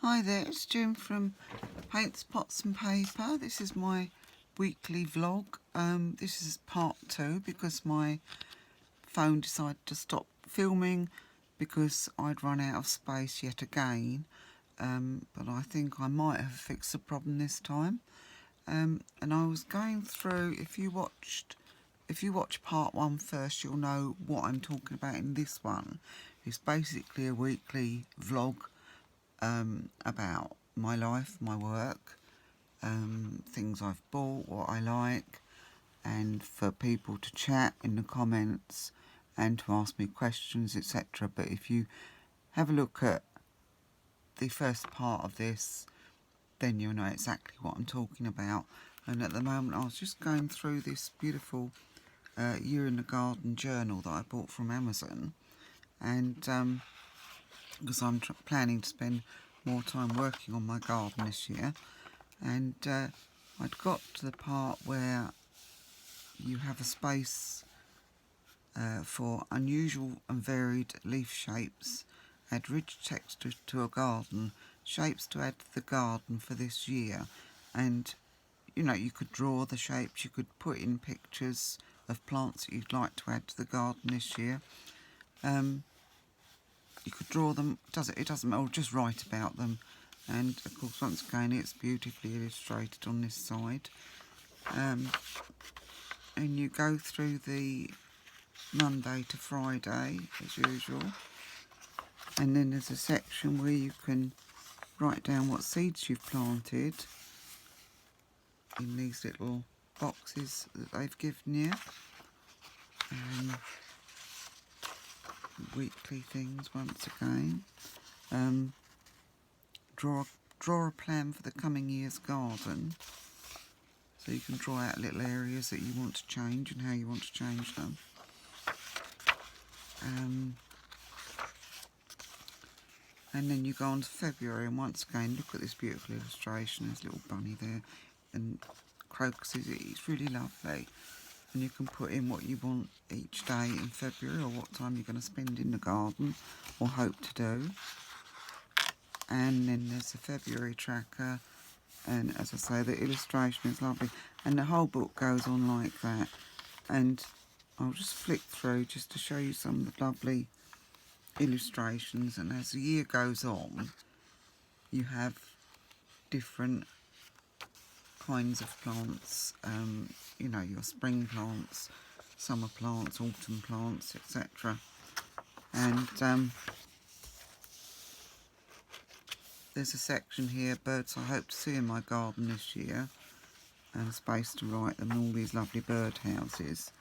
Hi there, it's Jim from Paintspotsandpaper. This is my weekly vlog. This is part 2 because my phone decided to stop filming because I'd run out of space yet again. But I think I might have fixed the problem this time. And I was going through, if you watch part 1 first, you'll know what I'm talking about in this one. It's basically a weekly vlog about my life, my work, things I've bought, what I like, and for people to chat in the comments and to ask me questions, etc. But if you have a look at the first part of this, then you'll know exactly what I'm talking about. And at the moment I was just going through this beautiful Year in the Garden journal that I bought from Amazon, and because I'm planning to spend more time working on my garden this year, and I'd got to the part where you have a space for unusual and varied leaf shapes, add rich texture to a garden, shapes to add to the garden for this year. And you know, you could draw the shapes, you could put in pictures of plants that you'd like to add to the garden this year. You could draw them, it doesn't matter, or just write about them. And of course, once again, it's beautifully illustrated on this side. And you go through the Monday to Friday as usual, and then there's a section where you can write down what seeds you've planted in these little boxes that they've given you. Weekly things once again. Draw a plan for the coming year's garden, so you can draw out little areas that you want to change and how you want to change them. And then you go on to February, and once again look at this beautiful illustration. There's a little bunny there and crocuses. It's really lovely, and you can put in what you want each day in February, or what time you're going to spend in the garden or hope to do. And then there's the February tracker, and as I say, the illustration is lovely, and the whole book goes on like that. And I'll just flick through just to show you some of the lovely illustrations. And as the year goes on, you have different kinds of plants, you know, your spring plants, summer plants, autumn plants, etc. And there's a section here, birds I hope to see in my garden this year, and a space to write them, and all these lovely bird houses.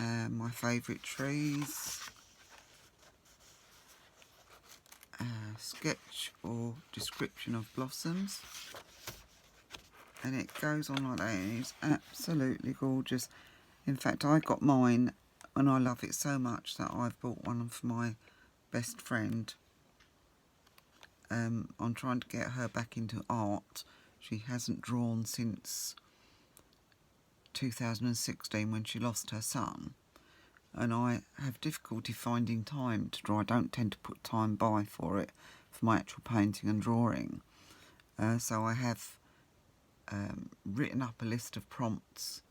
My favourite trees, sketch or description of blossoms, and it goes on like that, and it's absolutely gorgeous. In fact, I got mine and I love it so much that I've bought one for my best friend. I'm trying to get her back into art. She hasn't drawn since 2016 when she lost her son, and I have difficulty finding time to draw. I don't tend to put time by for it, for my actual painting and drawing. So I have written up a list of prompts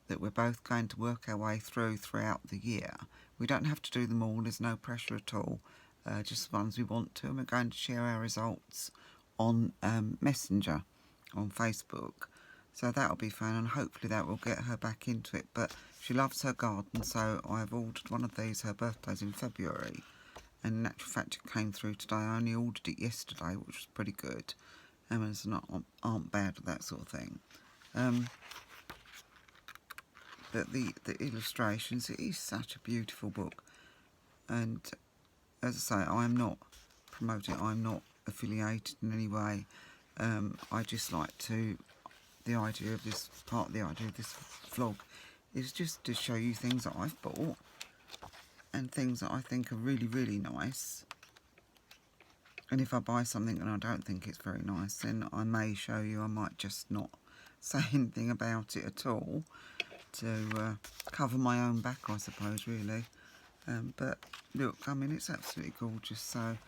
that we're both going to work our way throughout the year. We don't have to do them all, there's no pressure at all, just the ones we want to, and we're going to share our results on Messenger on Facebook. So that'll be fun, and hopefully that will get her back into it. But she loves her garden, so I've ordered one of these. Her birthday's in February, and in actual fact it came through today. I only ordered it yesterday, which was pretty good. Amazon aren't bad at that sort of thing. But the illustrations, it is such a beautiful book. And as I say, I'm not promoting it, I'm not affiliated in any way. I just like to, the idea of this vlog is just to show you things that I've bought and things that I think are really, really nice. And if I buy something and I don't think it's very nice, then I may show you. I might just not say anything about it at all, to cover my own back, I suppose, really. But look, I mean, it's absolutely gorgeous. So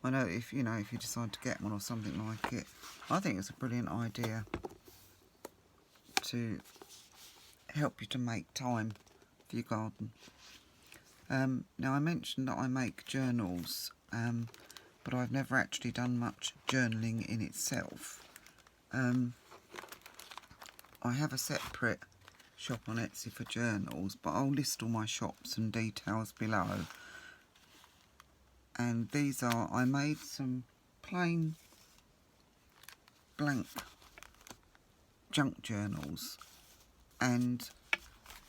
I know if you decide to get one or something like it, I think it's a brilliant idea to help you to make time for your garden. Now I mentioned that I make journals, but I've never actually done much journaling in itself. I have a separate shop on Etsy for journals, but I'll list all my shops and details below. And these are, I made some plain blank junk journals, and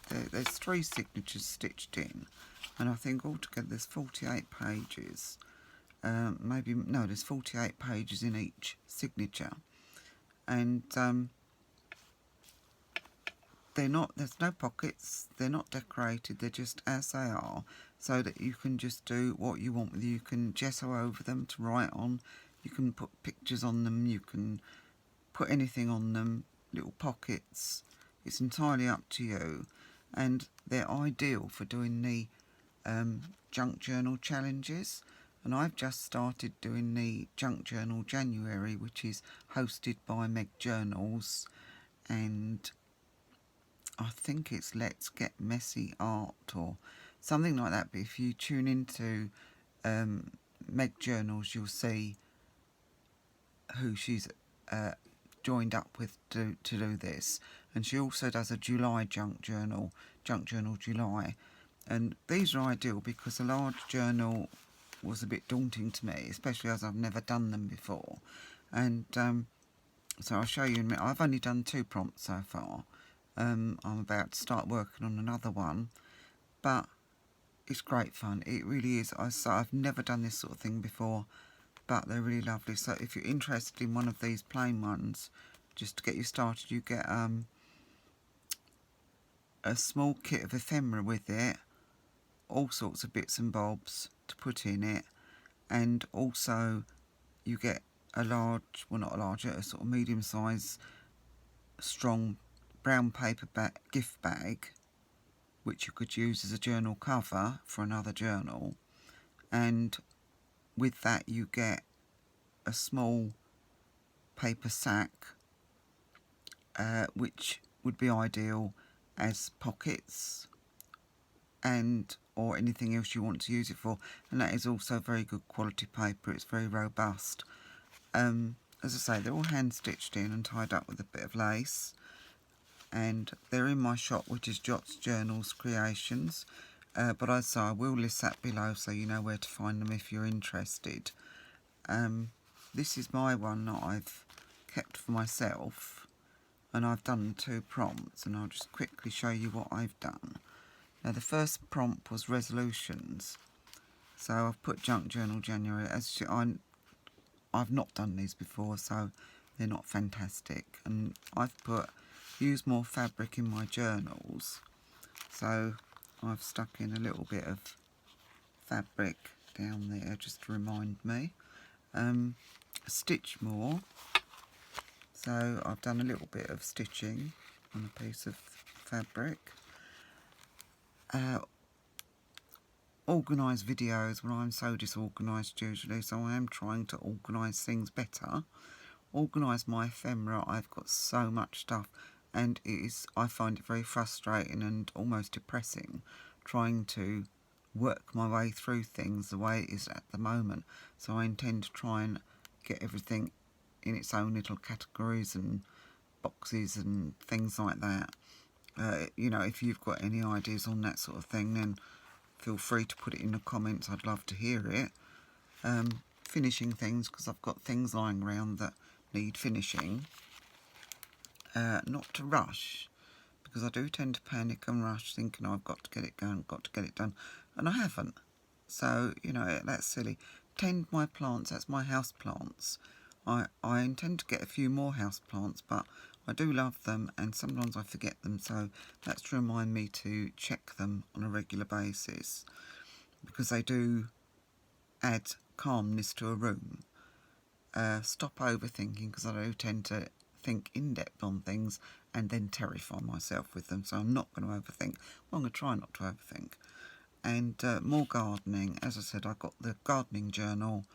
there's 3 signatures stitched in, and I think altogether there's 48 pages. There's 48 pages in each signature, and there's no pockets, they're not decorated, they're just as they are, so that you can just do what you want with. You can gesso over them to write on, you can put pictures on them, you can put anything on them, little pockets. It's entirely up to you, and they're ideal for doing the junk journal challenges. And I've just started doing the junk journal January, which is hosted by Meg Journals, and I think it's Let's Get Messy Art or something like that. But if you tune into Meg Journals, you'll see who she's joined up with to do this. And she also does a July junk journal July. And these are ideal because a large journal was a bit daunting to me, especially as I've never done them before. And so I'll show you in a minute. I've only done 2 prompts so far. I'm about to start working on another one, but it's great fun. It really is. I've never done this sort of thing before, but they're really lovely. So if you're interested in one of these plain ones, just to get you started, you get a small kit of ephemera with it, all sorts of bits and bobs to put in it, and also you get a large, well not a large, a sort of medium size strong brown paper gift bag, which you could use as a journal cover for another journal. And with that you get a small paper sack, which would be ideal as pockets and or anything else you want to use it for. And that is also very good quality paper. It's very robust. As I say, they're all hand stitched in and tied up with a bit of lace, and they're in my shop, which is Jots Journals Creations, but as I say, I will list that below so you know where to find them if you're interested. This is my one that I've kept for myself, and I've done 2 prompts, and I'll just quickly show you what I've done. Now the first prompt was resolutions, so I've put Junk Journal January. I've not done these before, so they're not fantastic, and I've put use more fabric in my journals, so I've stuck in a little bit of fabric down there just to remind me. Stitch more, so I've done a little bit of stitching on a piece of fabric. Organise videos. Well, I'm so disorganised usually, so I am trying to organise things better. Organise my ephemera. I've got so much stuff, and I find it very frustrating and almost depressing trying to work my way through things the way it is at the moment. So I intend to try and get everything in its own little categories and boxes and things like that. If you've got any ideas on that sort of thing, then feel free to put it in the comments. I'd love to hear it. Finishing things, because I've got things lying around that need finishing. Not to rush, because I do tend to panic and rush, thinking I've got to get it done, and I haven't. So, that's silly. Tend my plants, that's my house plants. I intend to get a few more house plants, but I do love them, and sometimes I forget them, so that's to remind me to check them on a regular basis, because they do add calmness to a room. Stop overthinking, because I do tend to think in depth on things and then terrify myself with them, so I'm not going to overthink. Well, I'm going to try not to overthink. And more gardening. As I said, I got the gardening journal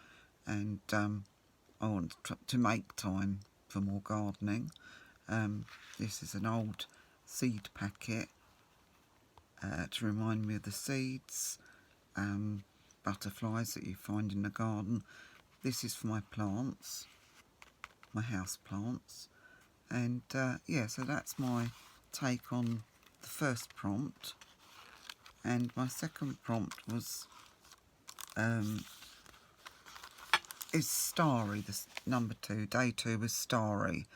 and I want to make time for more gardening. This is an old seed packet to remind me of the seeds, butterflies that you find in the garden. This is for my plants, my house plants, and yeah, so that's my take on the first prompt. And my second prompt was is starry. This number 2, day 2 was starry.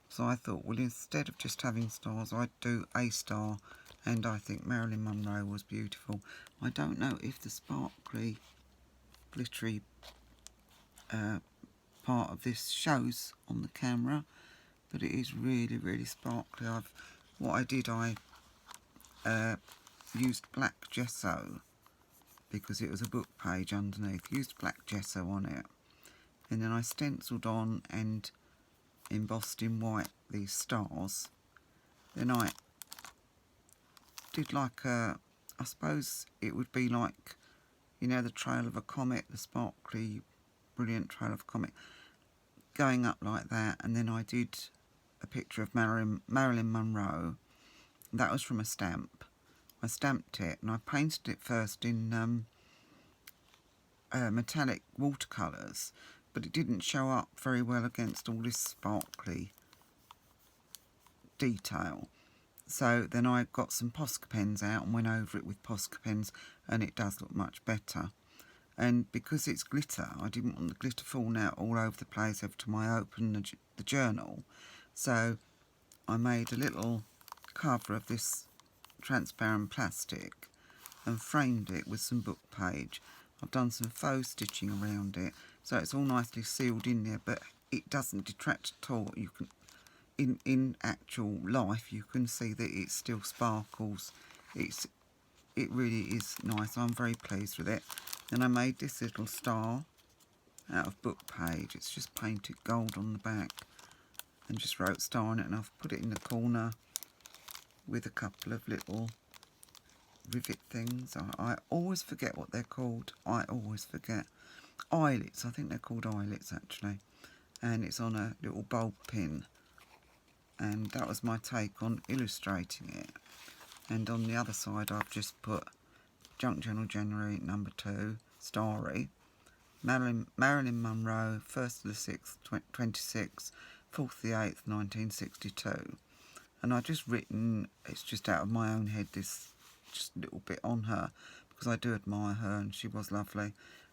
So I thought, well, instead of just having stars, I'd do a star, and I think Marilyn Monroe was beautiful. I don't know if the sparkly, glittery part of this shows on the camera, but it is really, really sparkly. What I did, I used black gesso, because it was a book page underneath, used black gesso on it, and then I stenciled on and embossed in white these stars. Then I did like a, I suppose it would be like, you know, the trail of a comet, the sparkly, brilliant trail of a comet, going up like that. And then I did a picture of Marilyn Monroe. That was from a stamp. I stamped it and I painted it first in metallic watercolours, but it didn't show up very well against all this sparkly detail. So then I got some Posca pens out and went over it with Posca pens, and it does look much better. And because it's glitter, I didn't want the glitter falling out all over the place every time I opened the journal. So I made a little cover of this transparent plastic and framed it with some book page. I've done some faux stitching around it, so it's all nicely sealed in there, but it doesn't detract at all. You can, in actual life, you can see that it still sparkles. It really is nice. I'm very pleased with it. And I made this little star out of book page. It's just painted gold on the back, and just wrote star on it, and I've put it in the corner with a couple of little rivet things. I always forget what they're called. I always forget. Eyelets, I think they're called eyelets actually. And it's on a little bulb pin. And that was my take on illustrating it. And on the other side I've just put Junk Journal January number 2, Starry, Marilyn Monroe, 1st of the 6th, 26, 4th the 8th, 1962. And I've just written, it's just out of my own head, this just a little bit on her, because I do admire her and she was lovely.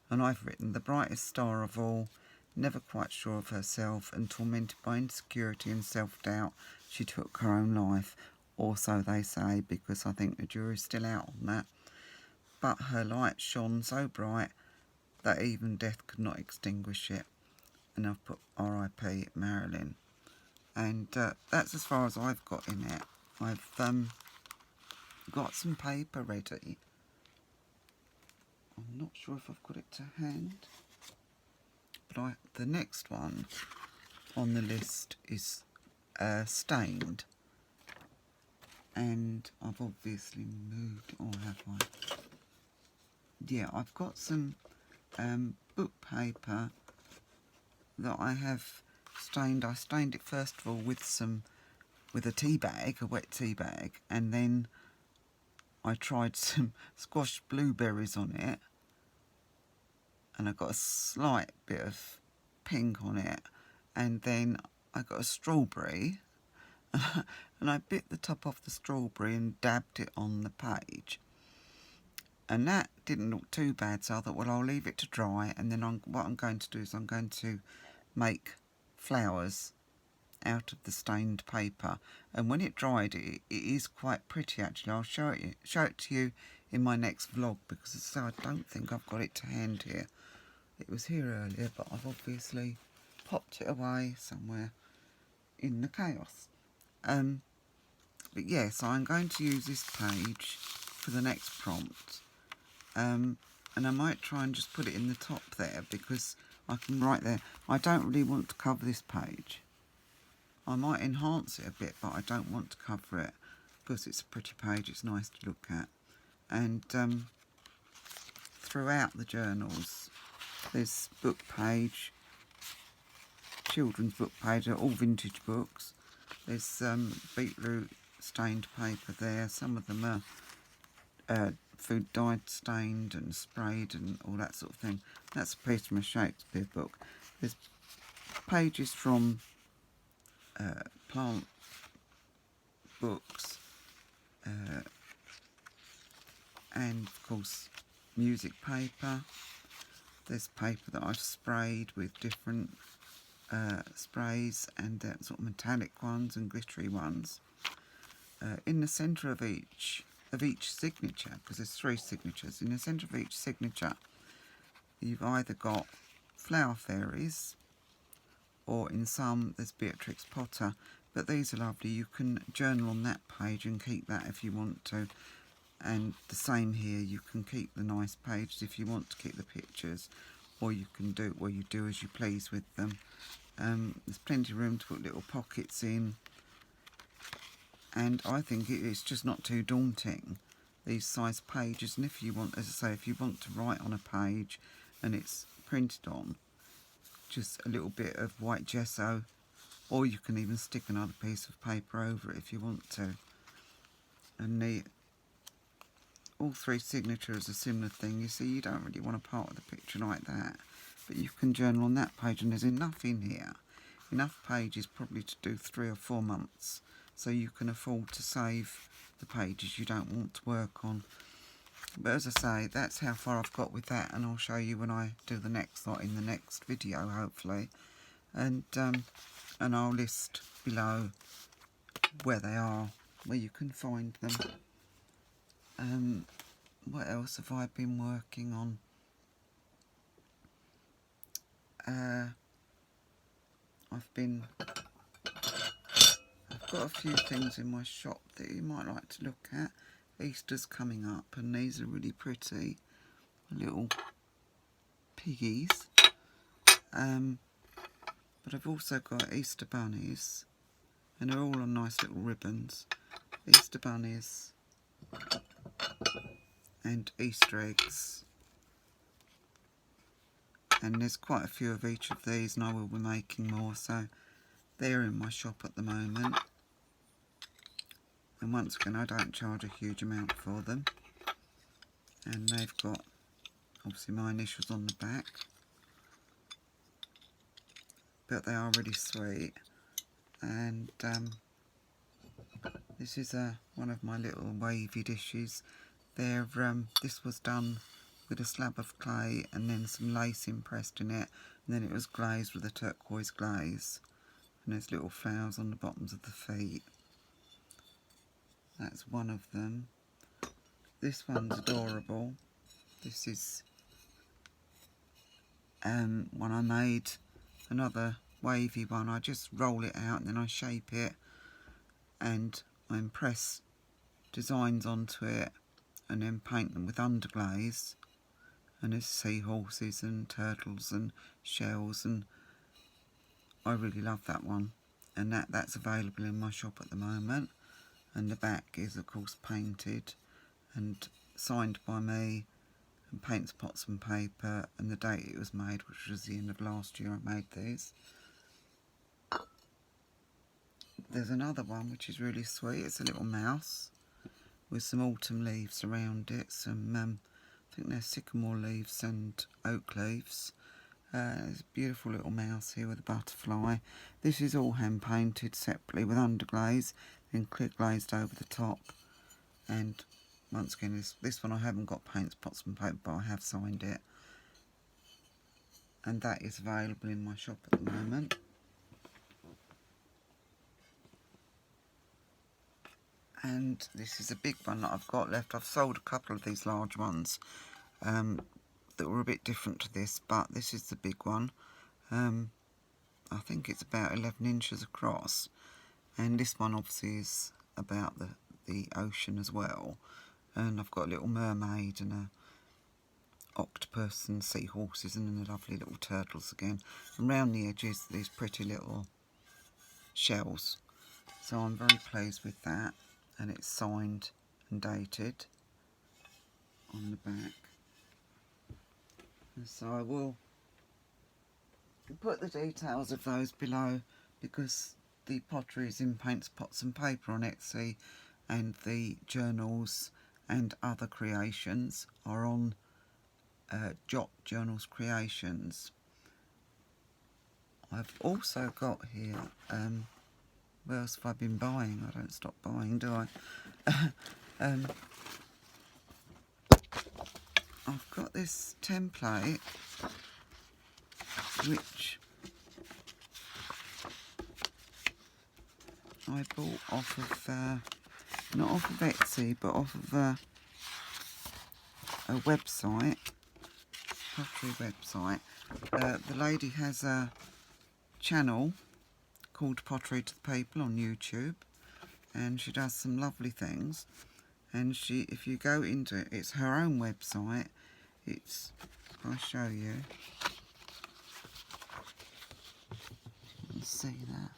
And I've written, the brightest star of all, never quite sure of herself and tormented by insecurity and self-doubt, she took her own life, or so they say, because I think the jury's still out on that. But her light shone so bright that even death could not extinguish it. And I've put R.I.P. Marilyn. And that's as far as I've got in it. I've got some paper ready. I'm not sure if I've got it to hand. But the next one on the list is stained. And I've obviously moved, or have I? Yeah, I've got some book paper that I have stained. I stained it first of all with a tea bag, a wet tea bag, and then I tried some squashed blueberries on it, and I got a slight bit of pink on it, and then I got a strawberry and I bit the top off the strawberry and dabbed it on the page, and that didn't look too bad, so I thought, well, I'll leave it to dry, and then what I'm going to do is I'm going to make flowers out of the stained paper, and when it dried it is quite pretty actually. I'll show it to you in my next vlog, because I don't think I've got it to hand here. It was here earlier, but I've obviously popped it away somewhere in the chaos. But yes, I'm going to use this page for the next prompt, and I might try and just put it in the top there, because I can write there. I don't really want to cover this page. I might enhance it a bit, but I don't want to cover it, because it's a pretty page, it's nice to look at. And throughout the journals, There's book page, children's book page, are all vintage books. There's beetroot stained paper there. Some of them are food dyed stained and sprayed and all that sort of thing. That's a piece from a Shakespeare book. There's pages from plant books and of course music paper. There's paper that I've sprayed with different sprays, and sort of metallic ones and glittery ones. In the centre of each signature, because there's 3 signatures, in the centre of each signature you've either got flower fairies, or in some there's Beatrix Potter, but these are lovely. You can journal on that page and keep that if you want to, and the same here, you can keep the nice pages if you want to keep the pictures, or you can do as you please with them. There's plenty of room to put little pockets in, and I think it's just not too daunting, these size pages. And if you want, as I say, if you want to write on a page and it's printed on, just a little bit of white gesso, or you can even stick another piece of paper over it if you want to. And all 3 signatures are a similar thing. You see, you don't really want to part of the picture like that, but you can journal on that page, and there's enough in here, enough pages probably to do 3 or 4 months, so you can afford to save the pages you don't want to work on. But as I say, that's how far I've got with that, and I'll show you when I do the next lot in the next video, hopefully. And I'll list below where they are, where you can find them. What else have I been working on? I've got a few things in my shop that you might like to look at. Easter's coming up, and these are really pretty little piggies. But I've also got Easter bunnies, and they're all on nice little ribbons. Easter bunnies and Easter eggs. And there's quite a few of each of these, and I will be making more, so they're in my shop at the moment. And once again, I don't charge a huge amount for them. And they've got obviously my initials on the back, but they are really sweet. And this is one of my little wavy dishes. This was done with a slab of clay and then some lace impressed in it, and then it was glazed with a turquoise glaze, and there's little flowers on the bottoms of the feet. That's one of them. This one's adorable. This is one I made, another wavy one. I just roll it out and then I shape it, and I impress designs onto it and then paint them with underglaze. And there's seahorses and turtles and shells, and I really love that one. And that's available in my shop at the moment. And the back is of course painted and signed by me, and Paintspotsandpaper, and the date it was made, which was the end of last year I made these. There's another one which is really sweet. It's a little mouse with some autumn leaves around it, some I think they're sycamore leaves and oak leaves. There's a beautiful little mouse here with a butterfly. This is all hand painted separately with underglaze, then clear glazed over the top. And once again, this one I haven't got Paintspotsandpaper, but I have signed it. And that is available in my shop at the moment. And this is a big one that I've got left. I've sold a couple of these large ones that were a bit different to this, but this is the big one. I think it's about 11 inches across, and this one obviously is about the ocean as well. And I've got a little mermaid and a octopus and seahorses, and then the lovely little turtles again. And round the edges these pretty little shells. So I'm very pleased with that, and it's signed and dated on the back. And so I will put the details of those below, because the pottery is in Paints, Pots and Paper on Etsy, and the journals and other creations are on Jot Journals Creations. I've also got here, what else have I been buying? I don't stop buying, do I? I've got this template which I bought off of, not off of Etsy, but off of a website, pottery website. The lady has a channel called Pottery to the People on YouTube, and she does some lovely things. And she, if you go into it, it's her own website. It's, I'll show you. You can see that.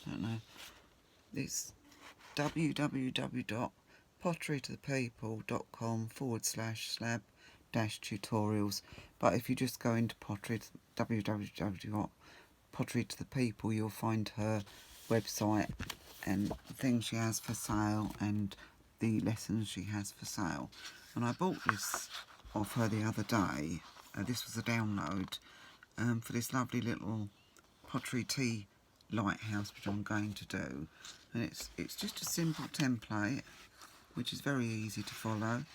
Don't know. It's www.potterytothepeople.com/slab-tutorials. But if you just go into Pottery, www.potterytothepeople, you'll find her website and the things she has for sale and the lessons she has for sale. And I bought this off her the other day. This was a download for this lovely little pottery tea lighthouse which I'm going to do, and it's just a simple template which is very easy to follow.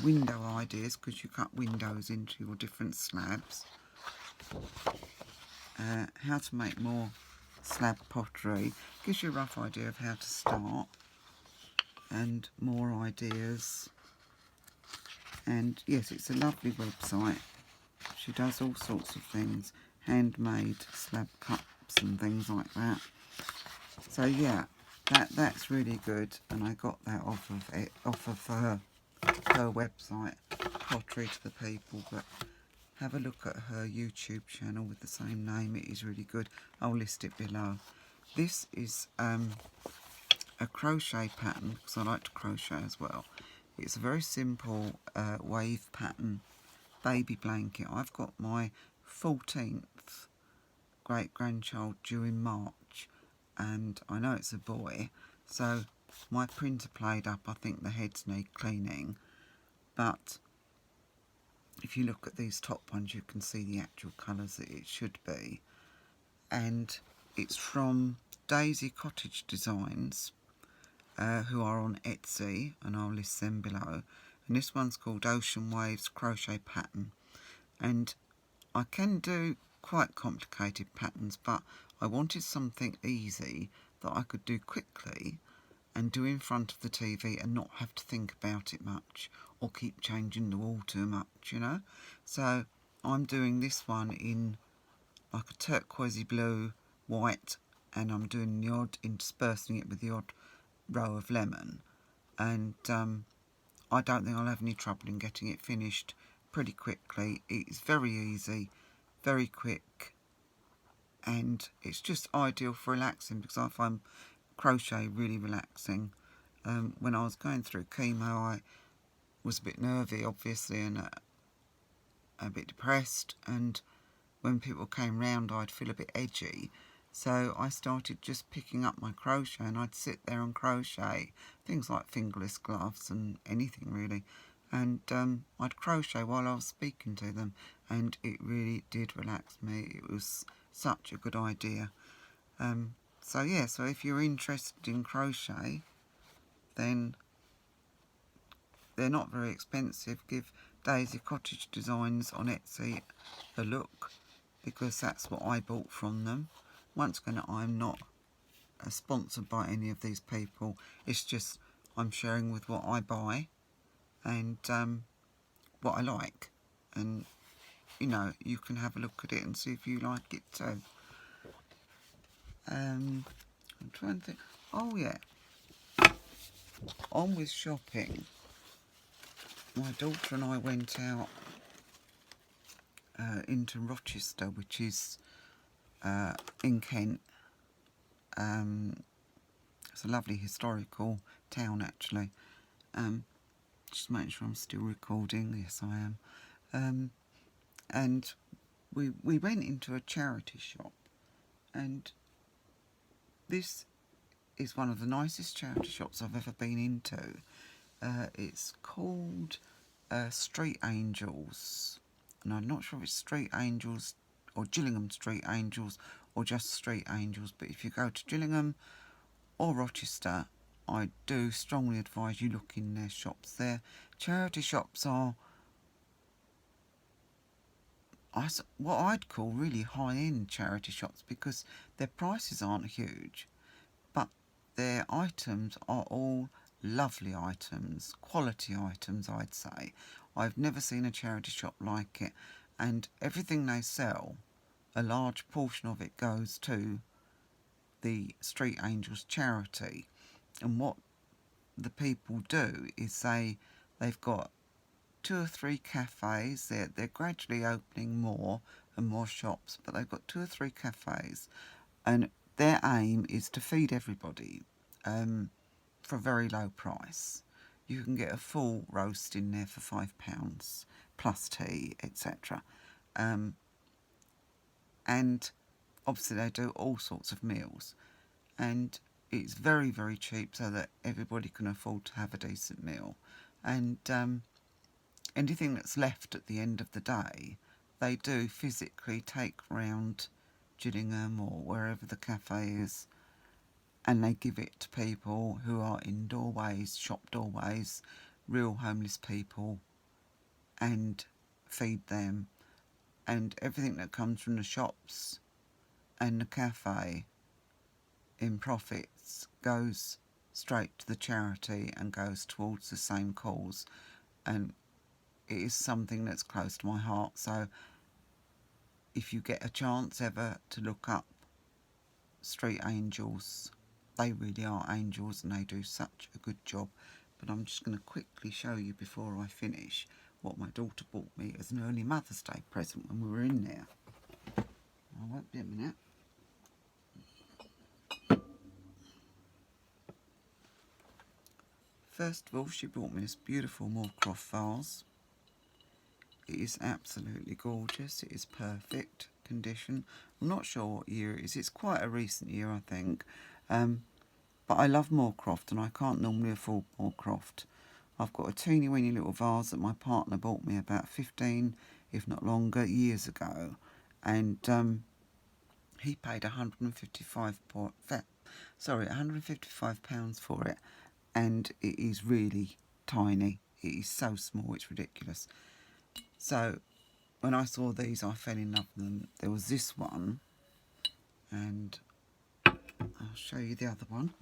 Window ideas, because you cut windows into your different slabs. How to make more slab pottery, gives you a rough idea of how to start, and more ideas. And yes, it's a lovely website. She does all sorts of things, handmade slab cups and things like that. So yeah, that's really good, and I got that off of her website, Pottery to the People. But have a look at her YouTube channel with the same name. It is really good. I'll list it below. This is a crochet pattern, because I like to crochet as well. It's a very simple wave pattern baby blanket. I've got my 14th great-grandchild due in March, and I know it's a boy, so my printer played up. I think the heads need cleaning, but if you look at these top ones, you can see the actual colours that it should be. And it's from Daisy Cottage Designs, who are on Etsy, and I'll list them below. And this one's called Ocean Waves Crochet Pattern. And I can do quite complicated patterns, but I wanted something easy that I could do quickly and do in front of the TV and not have to think about it much or keep changing the wall too much, you know. So I'm doing this one in like a turquoisey blue, white, and I'm doing the odd, interspersing it with the odd row of lemon. And I don't think I'll have any trouble in getting it finished pretty quickly. It's very easy, very quick, and it's just ideal for relaxing, because I find crochet really relaxing. When I was going through chemo, I was a bit nervy, obviously, and a bit depressed, and when people came round I'd feel a bit edgy. So I started just picking up my crochet, and I'd sit there and crochet things like fingerless gloves and anything really, and I'd crochet while I was speaking to them, and it really did relax me. It was such a good idea. So yeah, so if you're interested in crochet, then they're not very expensive. Give Daisy Cottage Designs on Etsy a look, because that's what I bought from them. Once again, I'm not sponsored by any of these people. It's just I'm sharing with what I buy and what I like. And, you know, you can have a look at it and see if you like it too. I'm trying to think. Oh, yeah. On with shopping. My daughter and I went out into Rochester, which is in Kent. It's a lovely historical town, actually. Just making sure I'm still recording. Yes, I and we went into a charity shop, and this is one of the nicest charity shops I've ever been into. It's called Street Angels, and I'm not sure if it's Street Angels or Gillingham Street Angels or just Street Angels, but if you go to Gillingham or Rochester, I do strongly advise you look in their shops. Their charity shops are what I'd call really high-end charity shops, because their prices aren't huge, but their items are all lovely items, quality items, I'd say. I've never seen a charity shop like it, and everything they sell, a large portion of it goes to the Street Angels charity. And what the people do is they've got 2 or 3 cafes. They're gradually opening more and more shops, but they've got 2 or 3 cafes, and their aim is to feed everybody for a very low price. You can get a full roast in there for £5 plus tea, etc. And obviously they do all sorts of meals, and it's very, very cheap so that everybody can afford to have a decent meal. And anything that's left at the end of the day, they do physically take round Gillingham or wherever the cafe is, and they give it to people who are in doorways, shop doorways, real homeless people, and feed them. And everything that comes from the shops and the cafe in profits goes straight to the charity and goes towards the same cause. And it is something that's close to my heart. So if you get a chance ever to look up Street Angels, they really are angels and they do such a good job. But I'm just going to quickly show you before I finish what my daughter bought me as an early Mother's Day present when we were in there. I won't be a minute. First of all, she bought me this beautiful Moorcroft vase. It is absolutely gorgeous. It is perfect condition. I'm not sure what year it is. It's quite a recent year, I think. But I love Moorcroft, and I can't normally afford Moorcroft. I've got a teeny weeny little vase that my partner bought me about 15, if not longer, years ago. And he paid £155 for it. And it is really tiny. It is so small, it's ridiculous. So when I saw these, I fell in love with them. There was this one, and I'll show you the other one.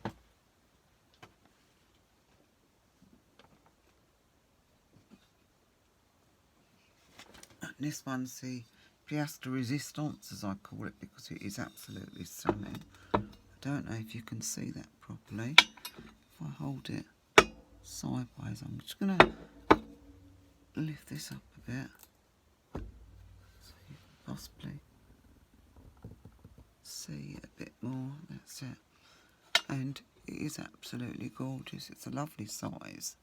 And this one's the pièce de résistance, as I call it, because it is absolutely stunning. I don't know if you can see that properly. If I hold it sideways, I'm just going to lift this up a bit so you can possibly see a bit more. That's it. And it is absolutely gorgeous. It's a lovely size.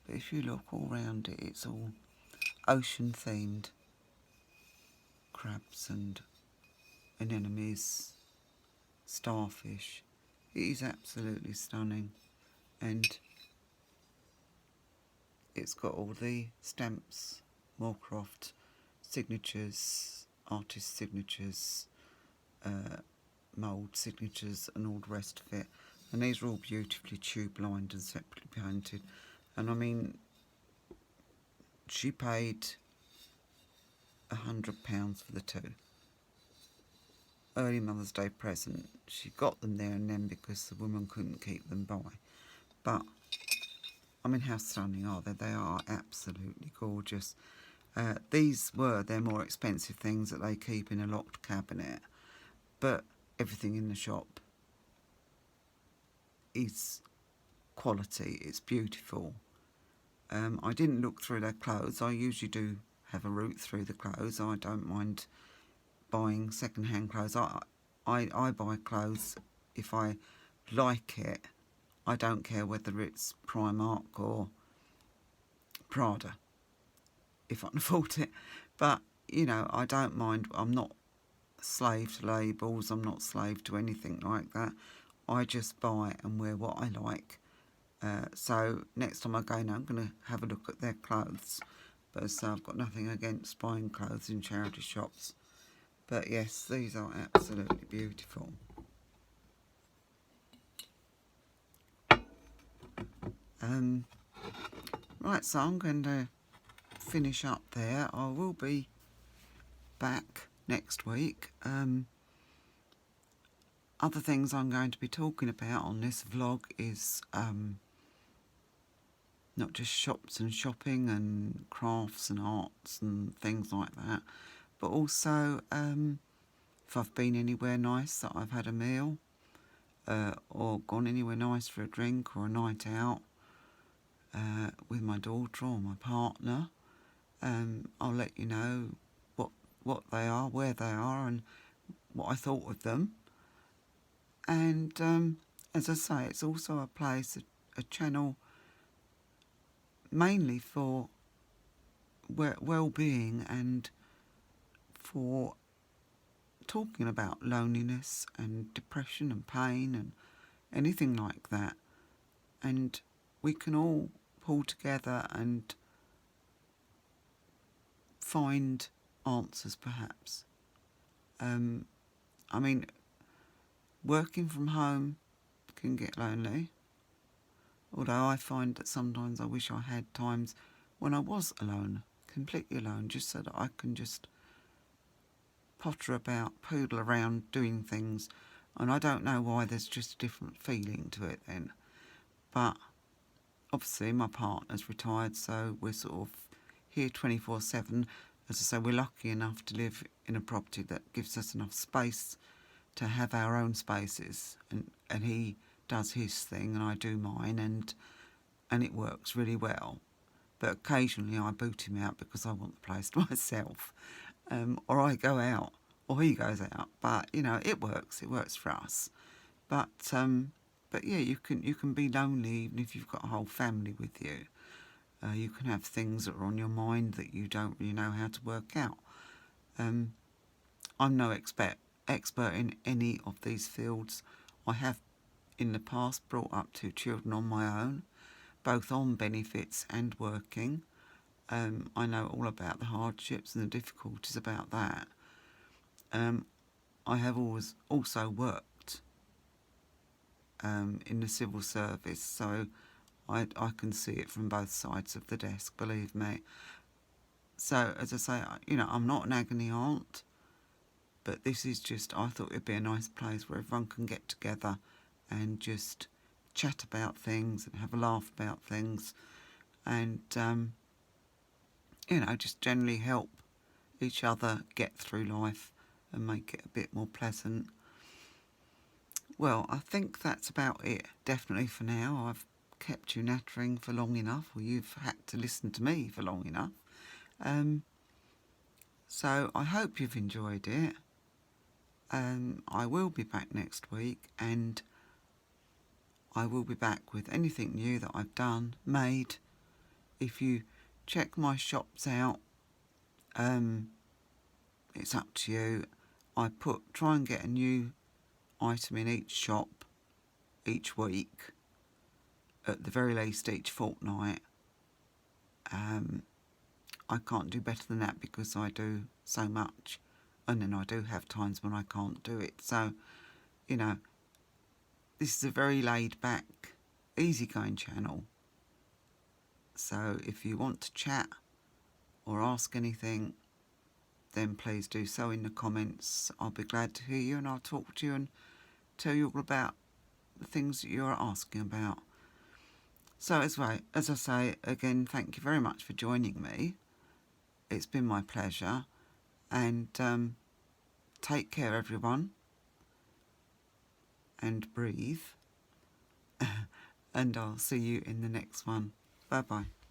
But if you look all round it, it's all ocean themed. Crabs and anemones, starfish. It is absolutely stunning. And it's got all the stamps, Moorcroft signatures, artist signatures, mould signatures, and all the rest of it. And these are all beautifully tube lined and separately painted. And I mean, she paid £100 for the 2. Early Mother's Day present. She got them there and then because the woman couldn't keep them by. But I mean, how stunning are they? They are absolutely gorgeous. They're more expensive things that they keep in a locked cabinet, but everything in the shop is quality. It's beautiful. I didn't look through their clothes. I usually do have a route through the clothes. I don't mind buying second-hand clothes. I buy clothes if I like it. I don't care whether it's Primark or Prada. if I can afford it. But, you know, I don't mind. I'm not slave to labels. I'm not slave to anything like that. I just buy and wear what I like. So next time I go now, I'm going to have a look at their clothes. But as I say, I've got nothing against buying clothes in charity shops. But yes, these are absolutely beautiful. Right, so I'm going to finish up there. I will be back next week. Other things I'm going to be talking about on this vlog is not just shops and shopping and crafts and arts and things like that, but also if I've been anywhere nice that I've had a meal, or gone anywhere nice for a drink or a night out with my daughter or my partner. I'll let you know what they are, where they are, and what I thought of them. And as I say, it's also a place, a channel, mainly for well-being and for talking about loneliness and depression and pain and anything like that. And we can all pull together and find answers, perhaps. I mean, working from home can get lonely, although I find that sometimes I wish I had times when I was alone, completely alone, just so that I can just potter about, poodle around, doing things. And I don't know why, there's just a different feeling to it then. But obviously my partner's retired, so we're sort of here 24/7. As I say, we're lucky enough to live in a property that gives us enough space to have our own spaces, and he does his thing and I do mine, and it works really well. But occasionally I boot him out because I want the place to myself, or I go out or he goes out. But you know, it works for us. But yeah, you can be lonely even if you've got a whole family with you. You can have things that are on your mind that you don't really know how to work out. I'm no expert in any of these fields. I have in the past brought up 2 children on my own, both on benefits and working. I know all about the hardships and the difficulties about that. I have always also worked in the civil service, so I can see it from both sides of the desk, believe me. So, as I say, you know, I'm not an agony aunt, but this is just, I thought it'd be a nice place where everyone can get together and just chat about things and have a laugh about things, and, you know, just generally help each other get through life and make it a bit more pleasant. Well, I think that's about it, definitely for now. I've kept you nattering for long enough, or you've had to listen to me for long enough. So I hope you've enjoyed it. I will be back next week, and I will be back with anything new that I've done, made. If you check my shops out, it's up to you. I try and get a new item in each shop each week, at the very least each fortnight. I can't do better than that because I do so much, and then I do have times when I can't do it. So, you know, this is a very laid back, easygoing channel. So if you want to chat or ask anything, then please do so in the comments. I'll be glad to hear you, and I'll talk to you and tell you all about the things that you're asking about. So as I say, again, thank you very much for joining me. It's been my pleasure, and take care, everyone, and breathe, and I'll see you in the next one. Bye bye.